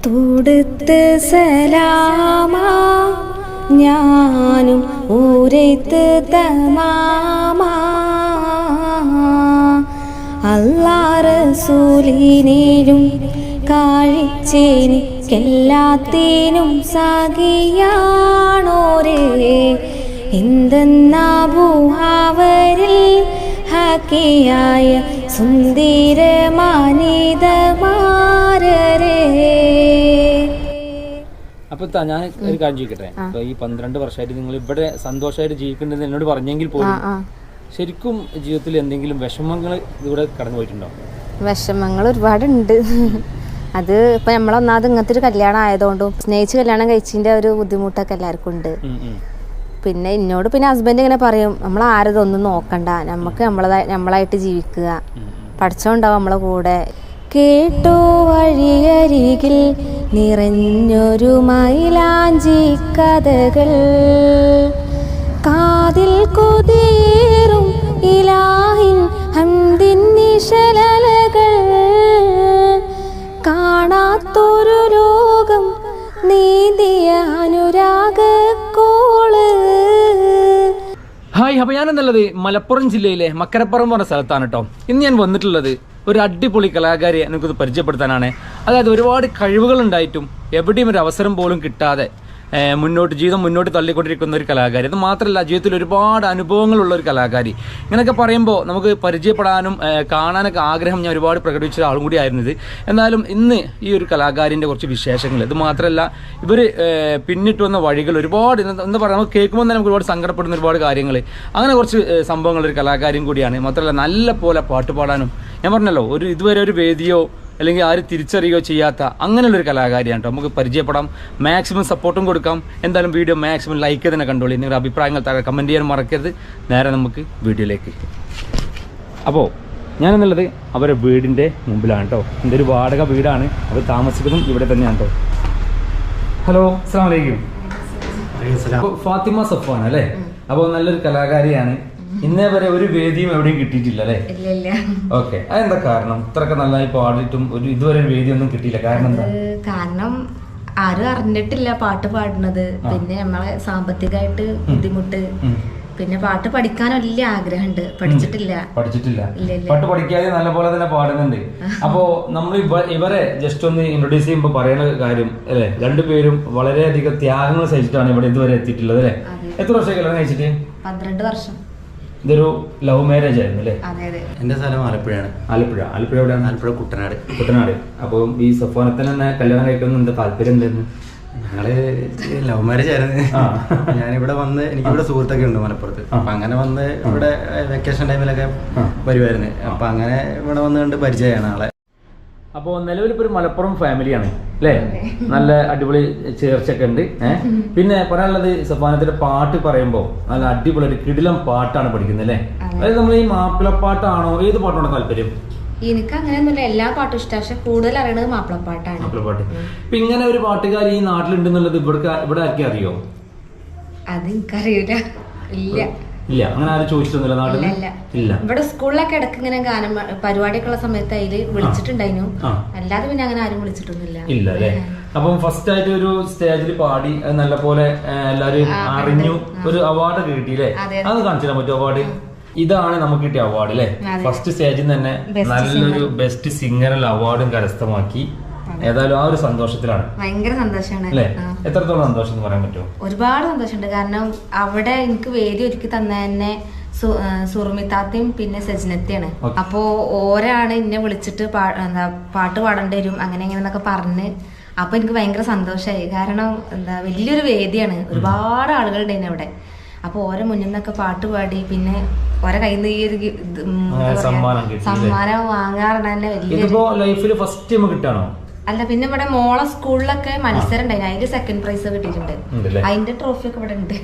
തൊടുത്ത് സലാമാ ഞാനും ഊരത്ത് തമാമാ അല്ലാ റസൂലിനേലും കാഴ്ചെനിക്കെല്ലാത്തിനും സാകിയാണോരേ എന്തെന്നാബുഹാവരിൽ ഹാക്കിയായ സുന്ദരമാനിതമാരരേ. അപ്പൊ ഞാൻ ഒരു കാര്യം ചോദിക്കട്ടെ, ഇപ്പൊ ഈ 12 വർഷമായിട്ട് നിങ്ങൾ ഇവിടെ സന്തോഷമായിട്ട് ജീവിക്കുന്നുണ്ടെന്ന് എന്നോട് പറഞ്ഞെങ്കിൽ പോലും ശരിക്കും ജീവിതത്തിൽ എന്തെങ്കിലും വിഷമങ്ങൾ ഇവിടെ കടന്നു പോയിട്ടുണ്ടോ? വിഷമങ്ങൾ ഒരുപാടുണ്ട്. അത് ഇപ്പൊ നമ്മളൊന്നാമത് ഇങ്ങനത്തെ ഒരു കല്യാണം ആയതുകൊണ്ടും സ്നേഹിച്ച് കല്യാണം കഴിച്ചതിന്റെ ഒരു ബുദ്ധിമുട്ടൊക്കെ എല്ലാവർക്കും ഉണ്ട്. പിന്നെ എന്നോട് പിന്നെ ഹസ്ബൻഡ് ഇങ്ങനെ പറയും, നമ്മൾ ആരതൊന്നും നോക്കണ്ട, നമുക്ക് നമ്മളായിട്ട് ജീവിക്കുക, പഠിച്ചോണ്ടാവും നമ്മളെ കൂടെ. കേട്ടോ വഴിയരികിൽ നിറഞ്ഞൊരു മൈലാഞ്ചി കഥകൾ, കാതിൽ കൊതിയേറും ഇലാഹിൻ ഹംദിൻ നിശലകൾ, കാണാത്തൊരു ലോകം നീതിയ അനുരാഗക്കോള്. ഹായ്, അപ്പോൾ ഞാനെന്നുള്ളത് മലപ്പുറം ജില്ലയിലെ മക്കരപ്പുറം പറഞ്ഞ സ്ഥലത്താണ് കേട്ടോ. ഇന്ന് ഞാൻ വന്നിട്ടുള്ളത് ഒരു അടിപൊളി കലാകാരിയെ എനിക്കത് പരിചയപ്പെടുത്താനാണ്. അതായത് ഒരുപാട് കഴിവുകൾ ഉണ്ടായിട്ടും എവിടെയും ഒരു അവസരം പോലും കിട്ടാതെ ജീവിതം മുന്നോട്ട് തള്ളിക്കൊണ്ടിരിക്കുന്ന ഒരു കലാകാരി. അത് മാത്രമല്ല, ജീവിതത്തിൽ ഒരുപാട് അനുഭവങ്ങളുള്ള ഒരു കലാകാരി. ഇങ്ങനെയൊക്കെ പറയുമ്പോൾ നമുക്ക് പരിചയപ്പെടാനും കാണാനൊക്കെ ആഗ്രഹം ഞാൻ ഒരുപാട് പ്രകടിപ്പിച്ച ആളും കൂടി ആയിരുന്നത്. എന്നാലും ഇന്ന് ഈ ഒരു കലാകാരിൻ്റെ കുറച്ച് വിശേഷങ്ങൾ, ഇത് മാത്രമല്ല ഇവർ പിന്നിട്ട് വന്ന വഴികൾ ഒരുപാട്, എന്താ പറയുക, നമുക്ക് കേൾക്കുമ്പോൾ തന്നെ നമുക്ക് ഒരുപാട് സങ്കടപ്പെടുന്ന ഒരുപാട് കാര്യങ്ങൾ, അങ്ങനെ കുറച്ച് സംഭവങ്ങൾ ഒരു കലാകാരിയും കൂടിയാണ്. മാത്രമല്ല നല്ല പോലെ പാട്ട് പാടാനും, ഞാൻ പറഞ്ഞല്ലോ, ഇതുവരെ ഒരു വേദിയോ അല്ലെങ്കിൽ ആരും തിരിച്ചറിയുകയോ ചെയ്യാത്ത അങ്ങനെയുള്ളൊരു കലാകാരിയാണ് കേട്ടോ. നമുക്ക് പരിചയപ്പെടാം, മാക്സിമം സപ്പോർട്ടും കൊടുക്കാം. എന്തായാലും വീഡിയോ മാക്സിമം ലൈക്ക് തന്നെ കണ്ടോളൂ. നിങ്ങളുടെ അഭിപ്രായങ്ങൾ താഴെ കമൻറ്റ് ചെയ്യാൻ മറക്കരുത്. നേരെ നമുക്ക് വീഡിയോയിലേക്ക്. അപ്പോൾ ഞാനെന്നുള്ളത് അവരുടെ വീടിൻ്റെ മുമ്പിലാണ് കേട്ടോ. എൻ്റെ ഒരു വാടക വീടാണ്, അവർ താമസിക്കുന്നതും ഇവിടെ തന്നെയാണ് കേട്ടോ. ഹലോ, അസ്സലാമു അലൈക്കും. ഫാത്തിമ സഫ്വാൻ അല്ലേ? അപ്പോൾ നല്ലൊരു കലാകാരിയാണ്. ഇന്നേ വരെ ഒരു വേദിയും എവിടെയും കിട്ടിയിട്ടില്ല അല്ലേ? ഓക്കെ, അതെന്താ കാരണം? ഇത്രയൊക്കെ നന്നായി പാടിയിട്ടും ഇതുവരെ ഒരു വേദി ഒന്നും കിട്ടിയില്ല, കാരണം എന്താ? കാരണം ആരും അറിഞ്ഞിട്ടില്ല പാട്ട് പാടുന്നത്. പിന്നെ നമ്മളെ സാമ്പത്തികമായിട്ട് ബുദ്ധിമുട്ട്, പിന്നെ പാട്ട് പഠിക്കാൻ വലിയ ആഗ്രഹമുണ്ട്, പഠിച്ചിട്ടില്ല. പാട്ട് പഠിക്കാതെ നല്ല പോലെ തന്നെ പാടുന്നുണ്ട്. അപ്പോ നമ്മൾ ഇവരെ ജസ്റ്റ് ഒന്ന് ഇൻട്രൊഡ്യൂസ് ചെയ്യുമ്പോൾ പറയുന്ന കാര്യം അല്ലെ, രണ്ടുപേരും വളരെയധികം ത്യാഗങ്ങൾ സഹിച്ചിട്ടാണ് ഇവിടെ ഇതുവരെ എത്തിയിട്ടുള്ളത് അല്ലെ? എത്ര വർഷം കല്യാണം കഴിച്ചിട്ട്? 12 വർഷം. ഇതൊരു ലവ് മാരേജ് ആയിരുന്നു അല്ലേ? എന്റെ സ്ഥലം ആലപ്പുഴയാണ്. ആലപ്പുഴ എവിടെയാണ്? ആലപ്പുഴ കുട്ടനാട്. അപ്പോൾ ഈ സഫ്വാനത്തിന് തന്നെ കല്യാണം കഴിക്കുന്ന എന്താ താല്പര്യം എന്തായിരുന്നു? ഞങ്ങള് ലവ് മാരേജ് ആയിരുന്നു. ഞാനിവിടെ വന്ന്, എനിക്കിവിടെ സുഹൃത്തൊക്കെ ഉണ്ട് മലപ്പുറത്ത്. അപ്പൊ അങ്ങനെ വന്ന് ഇവിടെ വെക്കേഷൻ ടൈമിലൊക്കെ വരുമായിരുന്നു. അപ്പൊ അങ്ങനെ ഇവിടെ വന്ന് കണ്ട് പരിചയമാണ് ആളെ. അപ്പോൾ നിലവിലിപ്പോൾ ഒരു മലപ്പുറം ഫാമിലിയാണ് അല്ലേ? നല്ല അടിപൊളി ചേർച്ചയൊക്കെ ഉണ്ട്. പിന്നെ പറയാനുള്ളത്, സഫ്വാനത്തിന്റെ പാട്ട് പറയുമ്പോൾ നല്ല അടിപൊളി ഒരു കിടിലം പാട്ടാണ് പഠിക്കുന്നത് അല്ലേ? അതായത് നമ്മൾ ഈ മാപ്പിളപ്പാട്ടാണോ, ഏത് പാട്ടാണോ താല്പര്യം? എനിക്ക് അങ്ങനെയൊന്നുമില്ല, എല്ലാ പാട്ടും ഇഷ്ടം. പക്ഷെ കൂടുതൽ അറിയണത് മാപ്പിളപ്പാട്ടാണ്. മാപ്പിളപ്പാട്ട്. ഇപ്പൊ ഇങ്ങനെ ഒരു പാട്ടുകാരി ഈ നാട്ടിലുണ്ടെന്നുള്ളത് ഇവിടെ ആർക്കും അറിയോ? അത് എനിക്കറിയില്ല. ഇല്ല, അങ്ങനെ ആരും ചോദിച്ചിട്ടൊന്നുമില്ല നാട്ടില്? ഇല്ല. ഇവിടെ സ്കൂളിലൊക്കെ ഇടയ്ക്ക് ഇങ്ങനെ ഗാനം പരിപാടിയൊക്കെ ഉള്ള സമയത്ത് അതില് വിളിച്ചിട്ടുണ്ടായിരുന്നു. അല്ലാതെ പിന്നെ അങ്ങനെ ആരും വിളിച്ചിട്ടൊന്നുമില്ല. ഇല്ല അല്ലേ? അപ്പം ഫസ്റ്റ് ആയിട്ട് ഒരു സ്റ്റേജിൽ പാടി നല്ല പോലെ എല്ലാരും അറിഞ്ഞു, ഒരു അവാർഡ് കിട്ടിയില്ലേ? അത് കാണിച്ചു തരാൻ പറ്റും അവാർഡ്? ഇതാണ് നമുക്ക് കിട്ടിയ അവാർഡ് അല്ലേ? ഫസ്റ്റ് സ്റ്റേജിൽ തന്നെ നല്ലൊരു ബെസ്റ്റ് സിംഗറിൽ അവാർഡും കരസ്ഥമാക്കി. ഏതായാലും ആ ഒരു സന്തോഷത്തിലാണ്. ഭയങ്കര സന്തോഷമാണ് അല്ലേ? എത്രത്തോളം സന്തോഷം എന്ന് പറയാൻ പറ്റുമോ? ഒരുപാട് സന്തോഷമുണ്ട്. കാരണം അവിടെ എനിക്ക് വേദി ഒരുക്കി തന്ന തന്നെ സുറുമിത്താത്തയും പിന്നെ സജ്നത്തെയാണ്. അപ്പോ ഓരാണ് എന്നെ വിളിച്ചിട്ട് പാട്ട് പാടേണ്ടി വരും അങ്ങനെ എങ്ങനെന്നൊക്കെ പറഞ്ഞ്. അപ്പൊ എനിക്ക് ഭയങ്കര സന്തോഷമായി. കാരണം വലിയൊരു വേദിയാണ്, ഒരുപാട് ആളുകളുണ്ടായിരുന്നു അവിടെ. അപ്പൊ ഓരോ മുന്നിൽ നിന്നൊക്കെ പാട്ട് പാടി, പിന്നെ ഓരോ കയ്യിൽ നിന്ന് ഈ ഒരു സമ്മാനം വാങ്ങാറുണ്ട് തന്നെ വലിയ. അല്ല, പിന്നെ ഇവിടെ മോളെ സ്കൂളിലൊക്കെ മത്സരം ഉണ്ടായിരുന്നു, അതിന്റെ സെക്കൻഡ് പ്രൈസ് കിട്ടിയിട്ടുണ്ട്. അതിന്റെ ട്രോഫി ഒക്കെ ഇവിടെ ഉണ്ട്.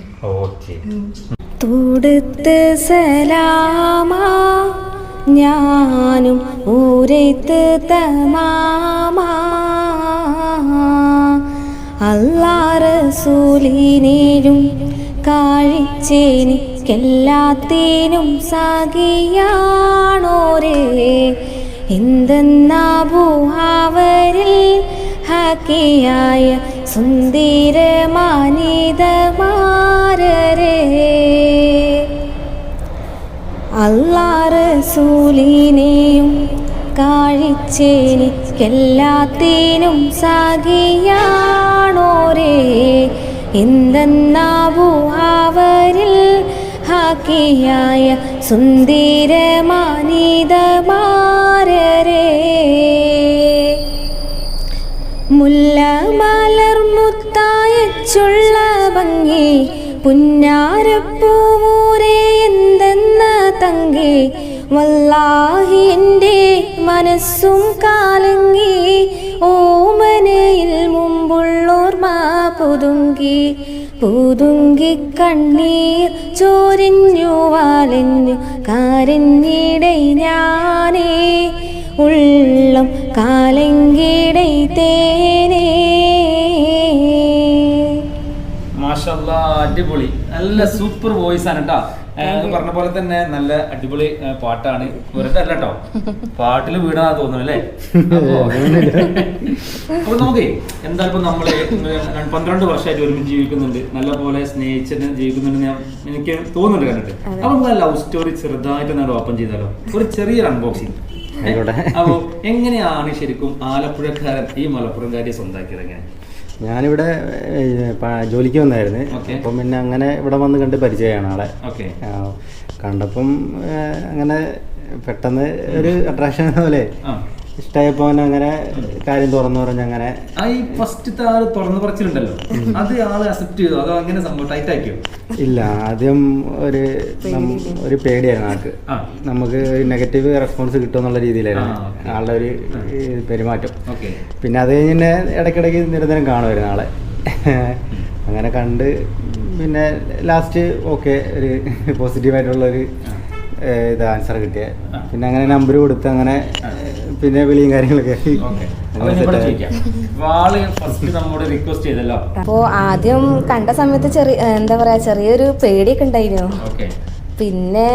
തൊടുത്ത് സലാമാ ഞാനും ഊരത്ത് തമാമാ അല്ലാ റസൂലിനേലും കാഴ്ചെനിക്കെല്ലാത്തിനും സാകിയാണോരേ എന്തെന്നാബുഹാവരിൽ ഹാക്കിയായ സുന്ദരമാനിതമാരരെ അല്ലാ റസൂലിനെയും കാഴ്ചെനിക്കെല്ലാത്തിനും സാകിയാണോരേ എന്തെന്നാവൂ അവരിൽ ഹാക്കിയായ സുന്ദരമാനിതമാരരെ മുല്ല മലർമുത്തായച്ചുള്ള ഭംഗി പുന്നാരപ്പൂവൂരേ എന്തെന്ന തങ്കി വല്ലാഹി എൻ്റെ മനസ്സും കാലങ്ങി ഓമനയിൽ മുമ്പുള്ളോർമ പുതുങ്കി പുതുങ്കി കണ്ണീർ ചോരിഞ്ഞു വാലഞ്ഞു കരഞ്ഞിടൈ ഞാനേ ഉള്ളം കാലങ്കിടൈ തേനേ. മാഷല്ലാ, അടിപൊളി, നല്ല സൂപ്പർ വോയിസ് ആണ് കേട്ടോ. പറഞ്ഞ പോലെ തന്നെ നല്ല അടിപൊളി പാട്ടാണ്. വെറുതെ അല്ല കേട്ടോ, പാട്ടിൽ വീണാ തോന്നുന്നു അല്ലേ? അപ്പൊ നമുക്ക് എന്തായാലും ഇപ്പൊ നമ്മള് 12 വർഷമായിട്ട് ഒരുമിച്ച് ജീവിക്കുന്നുണ്ട്, നല്ല പോലെ സ്നേഹിച്ചിട്ട് ജീവിക്കുന്നുണ്ട് എനിക്ക് തോന്നുന്നുണ്ട് കണ്ടിട്ട്. അപ്പൊ നമുക്ക് ലവ് സ്റ്റോറി ചെറുതായിട്ട് നമ്മൾ ഓപ്പൺ ചെയ്താലോ, ഒരു ചെറിയൊരു അൺബോക്സിങ്. അപ്പൊ എങ്ങനെയാണ് ശരിക്കും ആലപ്പുഴക്കാരൻ ഈ മലപ്പുറംകാരിയെ സ്വന്തമാക്കിയത്? എങ്ങനെ? ഞാനിവിടെ ജോലിക്ക് വന്നായിരുന്നു. അപ്പം പിന്നെ അങ്ങനെ ഇവിടെ വന്ന് കണ്ട് പരിചയമാണ് ആളെ. കണ്ടപ്പം അങ്ങനെ പെട്ടെന്ന് ഒരു അട്രാക്ഷൻ പോലെ ഇഷ്ടമായപ്പോ അങ്ങനെ കാര്യം തുറന്നു പറഞ്ഞ് അങ്ങനെ ഫസ്റ്റത്തെ ആള് തുറന്നു പറച്ചിലുണ്ടല്ലോ, അത് ആള് അക്സെപ്റ്റ് ചെയ്തു അതോ അങ്ങനെ സംഭവം ടൈറ്റ് ആക്കിയോ? ഇല്ല, ആദ്യം ഒരു പേടിയായിരുന്നു ആൾക്ക്. നമുക്ക് നെഗറ്റീവ് റെസ്പോൺസ് കിട്ടുമെന്നുള്ള രീതിയിലായിരുന്നു ആളുടെ ഒരു പെരുമാറ്റം. പിന്നെ അത് കഴിഞ്ഞ് ഇടയ്ക്കിടയ്ക്ക് നിരന്തരം കാണുമായിരുന്നു ആളെ. അങ്ങനെ കണ്ട് പിന്നെ ലാസ്റ്റ് ഓക്കെ ഒരു പോസിറ്റീവായിട്ടുള്ളൊരു ഇത് ആൻസർ കിട്ടിയ. പിന്നെ അങ്ങനെ നമ്പർ കൊടുത്ത് അങ്ങനെ പിന്നെ വിളിയും കാര്യങ്ങളൊക്കെ. അപ്പോ ആദ്യം കണ്ട സമയത്ത് എന്താ പറയാ ചെറിയൊരു പേടിയൊക്കെ ഉണ്ടായിരുന്നു. പിന്നെ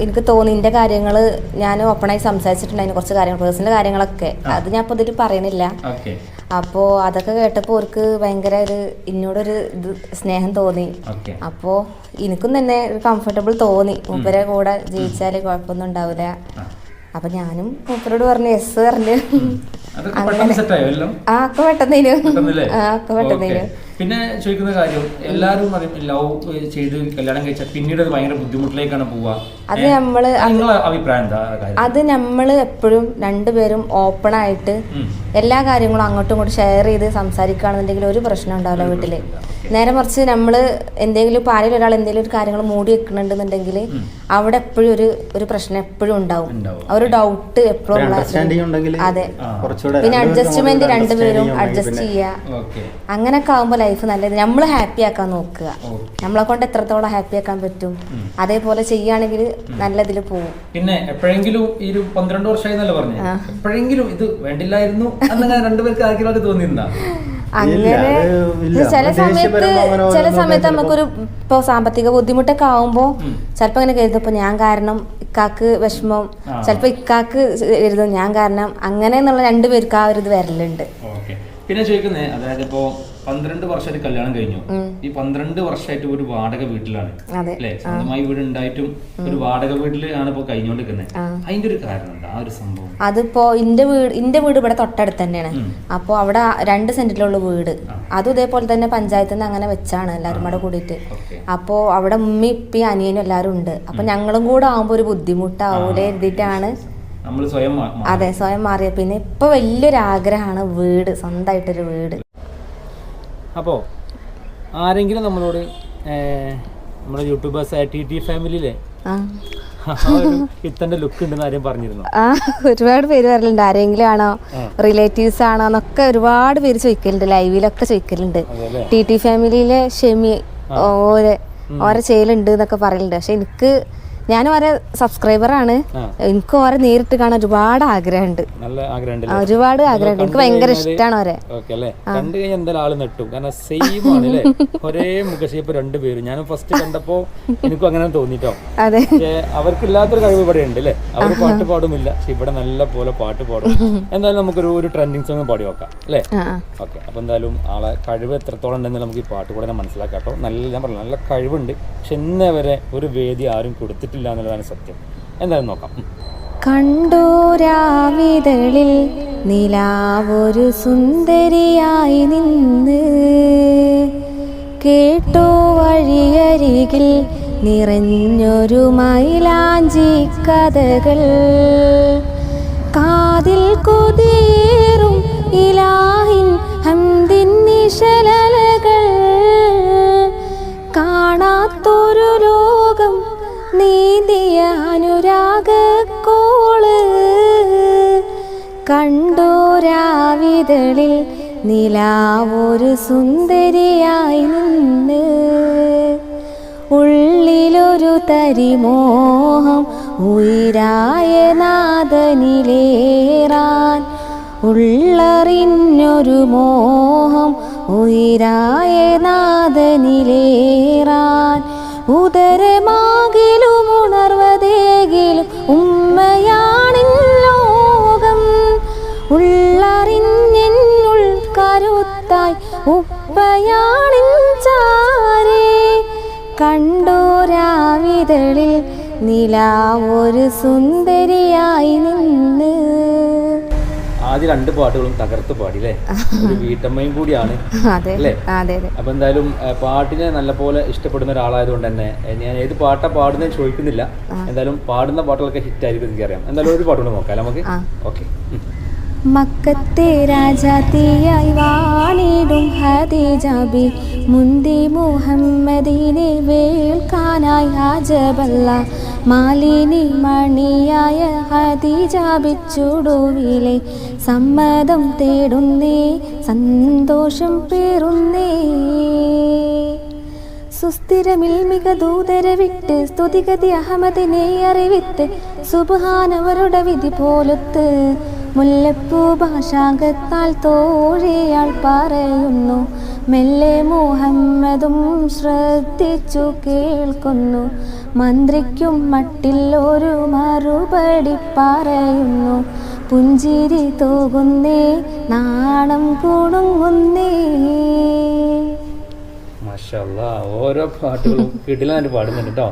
എനിക്ക് തോന്നി എൻ്റെ കാര്യങ്ങൾ ഞാൻ ഓപ്പണായി സംസാരിച്ചിട്ടുണ്ടായിരുന്നു, കുറച്ച് കാര്യങ്ങൾ പേഴ്സണൽ കാര്യങ്ങളൊക്കെ. അത് ഞാൻ ഇപ്പോൾ ഇതിൽ പറയണില്ല. അപ്പോൾ അതൊക്കെ കേട്ടപ്പോൾ അവർക്ക് ഭയങ്കര എന്നോടൊരു സ്നേഹം തോന്നി. അപ്പോൾ എനിക്കും തന്നെ ഒരു കംഫർട്ടബിൾ തോന്നി, മൂപ്പരെ കൂടെ ജീവിച്ചാൽ കുഴപ്പമൊന്നും ഉണ്ടാവില്ല. അപ്പൊ ഞാനും മൂപ്പരോട് പറഞ്ഞു യെസ് പറഞ്ഞു. ഒക്കെ പെട്ടെന്ന്. പിന്നെ ചോദിക്കുന്ന കാര്യം, എല്ലാരും ലവ് ചെയ്ത് കല്യാണം കഴിച്ചാൽ പിന്നീട് അത് ഭയങ്കര ബുദ്ധിമുട്ടിലേക്കാണ് പോവുക. അത് നമ്മള് എപ്പോഴും രണ്ടുപേരും ഓപ്പൺ ആയിട്ട് എല്ലാ കാര്യങ്ങളും അങ്ങോട്ടും ഇങ്ങോട്ടും ഷെയർ ചെയ്ത് സംസാരിക്കുകയാണെന്നുണ്ടെങ്കിൽ ഒരു പ്രശ്നം ഉണ്ടാവില്ല വീട്ടില്. നേരെ മറിച്ച് നമ്മള് എന്തെങ്കിലും ഇപ്പൊ ആരെങ്കിലും ഒരാൾ എന്തെങ്കിലും ഒരു കാര്യങ്ങൾ മൂടി വെക്കണുണ്ടെന്നുണ്ടെങ്കിൽ അവിടെ എപ്പോഴും ഒരു പ്രശ്നം എപ്പോഴും ഉണ്ടാവും, ഒരു ഡൗട്ട് എപ്പോഴും. അതെ, പിന്നെ അഡ്ജസ്റ്റ്മെന്റ് രണ്ടുപേരും അഡ്ജസ്റ്റ് ചെയ്യുക. അങ്ങനെയൊക്കെ ആകുമ്പോൾ ലൈഫ് നല്ലത്. നമ്മൾ ഹാപ്പി ആക്കാൻ നോക്കുക, നമ്മളെ കൊണ്ട് എത്രത്തോളം ഹാപ്പി ആക്കാൻ പറ്റും അതേപോലെ ചെയ്യുകയാണെങ്കിൽ നല്ല ഇതിൽ പോകും. പിന്നെ എപ്പോഴെങ്കിലും ഈ 12 വർഷമായി പറഞ്ഞു, എപ്പോഴെങ്കിലും ഇത് വേണ്ടില്ലായിരുന്നു അങ്ങനെ രണ്ടുപേർക്ക് ആർക്കും തോന്നിയിരുന്നാ? അങ്ങനെ ചില സമയത്ത് നമുക്കൊരു ഇപ്പൊ സാമ്പത്തിക ബുദ്ധിമുട്ടൊക്കെ ആവുമ്പോ ചിലപ്പോ അങ്ങനെ കരുതും ഞാൻ കാരണം ഇക്കാക്ക് വിഷമം, ചിലപ്പോ ഇക്കാക്ക് കരുതും ഞാൻ കാരണം, അങ്ങനെ എന്നുള്ള രണ്ടുപേർക്ക് ആ ഒരു ഇത് വരലുണ്ട്. പിന്നെ ചോദിക്കുന്നേ, അതായത് ഇപ്പോ 12 വർഷമായിട്ട് കല്യാണം കഴിഞ്ഞു, ഈ 12 വർഷമായിട്ട് ഒരു വാടക വീട്ടിലാണ് അല്ലെ? സ്വന്തമായി വീട് ഉണ്ടായിട്ടും ഒരു വാടക വീട്ടിലാണ് ഇപ്പൊ കഴിഞ്ഞുകൊണ്ടിരിക്കുന്നത്. അതിന്റെ ഒരു കാരണം എന്താ? ആ ഒരു സംഭവം അതിപ്പോ എന്റെ വീട് ഇവിടെ തൊട്ടടുത്ത് തന്നെയാണ്. അപ്പൊ അവിടെ 2 സെന്റിലുള്ള വീട്, അതും ഇതേപോലെ തന്നെ പഞ്ചായത്തിൽ നിന്ന് അങ്ങനെ വെച്ചാണ് എല്ലാരും കൂടെ കൂടിയിട്ട്. അപ്പോ അവിടെ ഉമ്മി ഇപ്പി അനിയനും എല്ലാരും ഉണ്ട്. അപ്പൊ ഞങ്ങളും കൂടെ ആവുമ്പോ ഒരു ബുദ്ധിമുട്ടാവൂലേ എഴുതിയിട്ടാണ് അതെ സ്വയം മാറിയ. പിന്നെ ഇപ്പൊ വലിയൊരു ആഗ്രഹമാണ് വീട്, സ്വന്തമായിട്ടൊരു വീട്. അപ്പോ ആരെങ്കിലും നമ്മളോട് നമ്മുടെ യൂട്യൂബേഴ്സ് TT ഫാമിലിയിലെ ഇത്തന്റെ ലുക്ക് ഉണ്ടെന്ന് ആരെയും പറഞ്ഞിരുന്നു? ഒരുപാട് പേര് പറയലുണ്ട്. ആരെങ്കിലും ആണോ, റിലേറ്റീവ്സ് ആണോ എന്നൊക്കെ ഒരുപാട് പേര് ചോദിക്കലുണ്ട്, ലൈവിലൊക്കെ ചോദിക്കലുണ്ട്. TT ഫാമിലിയിലെ ഷെമി ഓരോ ചെയ്യലുണ്ട് എന്നൊക്കെ പറയലുണ്ട്. പക്ഷെ ഞാൻ ഓരോ സബ്സ്ക്രൈബറാണ്. എനിക്ക് ഓരോ നേരിട്ട് കാണാൻ ഒരുപാട് ആഗ്രഹമുണ്ട്. നല്ല ആഗ്രഹമുണ്ട്, ഒരുപാട് ആഗ്രഹമുണ്ട്. എനിക്ക് ഭയങ്കര ഇഷ്ടമാണ് ഓരെ. ഓക്കെ അല്ലേ, കണ്ടു കഴിഞ്ഞാൽ എന്തായാലും ആള് നെട്ടും. കാരണം സെയിം ആണ് അല്ലേ, ഒരേ മുഖശേപ്പ് രണ്ടുപേരും. ഞാൻ ഫസ്റ്റ് കണ്ടപ്പോ എനിക്കും അങ്ങനെ തോന്നിട്ടോ. അതെ, അവർക്കില്ലാത്തൊരു കഴിവ് ഇവിടെ ഉണ്ട് അല്ലേ. അവർ പാട്ട് പാടുമില്ല, പക്ഷെ ഇവിടെ നല്ല പോലെ പാട്ട് പാടും. എന്തായാലും നമുക്കൊരു ട്രെൻഡിങ് സോങ് പാടി നോക്കാം അല്ലേ. ഓക്കെ, അപ്പൊ എന്തായാലും ആളെ കഴിവ് എത്രത്തോളം ഉണ്ടെന്ന് നമുക്ക് ഈ പാട്ട് കൂടെ മനസ്സിലാക്കാം കേട്ടോ. ഞാൻ പറഞ്ഞു നല്ല കഴിവുണ്ട്, പക്ഷെ ഇന്നേ വരെ ഒരു വേദി ആരും കൊടുത്തിട്ടില്ല എന്നുള്ളതാണ് സത്യം. എന്തായാലും നോക്കാം. കണ്ടോരാവിതളിൽ നിലാവൊരു സുന്ദരിയായി നിന്ന്, കേട്ടോ വഴിയരികിൽ നിറഞ്ഞൊരു മൈലാഞ്ചി കഥകൾ, കാതിൽ കൊതിയേറും ഇലാഹിൻ ഹംദിൻ നിശലകൾ, കാണാത്തൊരു ലോകം നീതിയ അനുരാഗക്കോള്, കണ്ടോരാവിതളിൽ നിലാവൊരു സുന്ദരിയായി നിന്ന്, ഉള്ളിലൊരു തരിമോഹം ഉയരായ നാദനിലേറാൻ, ഉള്ളറിഞ്ഞൊരു മോഹം ഉയരായ നാദനിലേറാൻ, ഉദരമാകിലും ഉണർവതേകിലും ഉമ്മയാണിൻ ലോകം, ഉള്ളറിഞ്ഞെന്നുൾ കരുത്തായി ഉപ്പയാണിൻ ചാരേ, കണ്ടോരാവിതളിൽ നിലാവൊരു സുന്ദരിയായി നിന്ന്. ആദ്യ രണ്ട് പാട്ടുകളും തകർത്ത് പാടി അല്ലേ, ഒരു വീട്ടമ്മയും കൂടിയാണ് അല്ലേ. അപ്പൊ എന്തായാലും പാട്ടിനെ നല്ലപോലെ ഇഷ്ടപ്പെടുന്ന ഒരാളായതുകൊണ്ട് തന്നെ ഞാൻ ഏത് പാട്ടാ പാടുന്നതെന്ന് ചോദിക്കുന്നില്ല. എന്തായാലും പാടുന്ന പാട്ടുകളൊക്കെ ഹിറ്റ് ആയിരിക്കും എനിക്കറിയാം. എന്തായാലും ഒരു പാട്ടുകൊണ്ട് നോക്കാം നമുക്ക്. ഓക്കെ. മക്കത്തെ രാജാത്തിയായി വാണിടും ഖദീജബി, മുന്തി മുഹമ്മദിനെ വേൽക്കാനായി ആജബല്ല, മാലിനി മണിയായ ഖദീജബി ചുടുവിലെ സമ്മതം തേടുന്നേ, സന്തോഷം പേറുന്നേ, സുസ്ഥിരമിൽ മിക ദൂതര വിട്ട് സ്തുതിഗതി അഹമ്മദിനെ അറിവിത്ത്, സുബ്ഹാനവരുടെ വിധി പോലത്ത് മുല്ലപ്പൂ ഭാഷാകത്താൽ തോഴിയാൾ പറയുന്നു, മെല്ലെ മുഹമ്മദും ശ്രദ്ധിച്ചു കേൾക്കുന്നു, മന്ത്രിക്കും മട്ടിൽ ഒരു മറുപടി പറയുന്നു, പുഞ്ചിരി തൂകുന്നേ നാണം കുണുങ്ങുന്നേ. മാഷാ അല്ലാഹ്, ഓരോ പാട്ടുകളും കിടിലനായിട്ട് പാടുന്നുണ്ട് കേട്ടോ.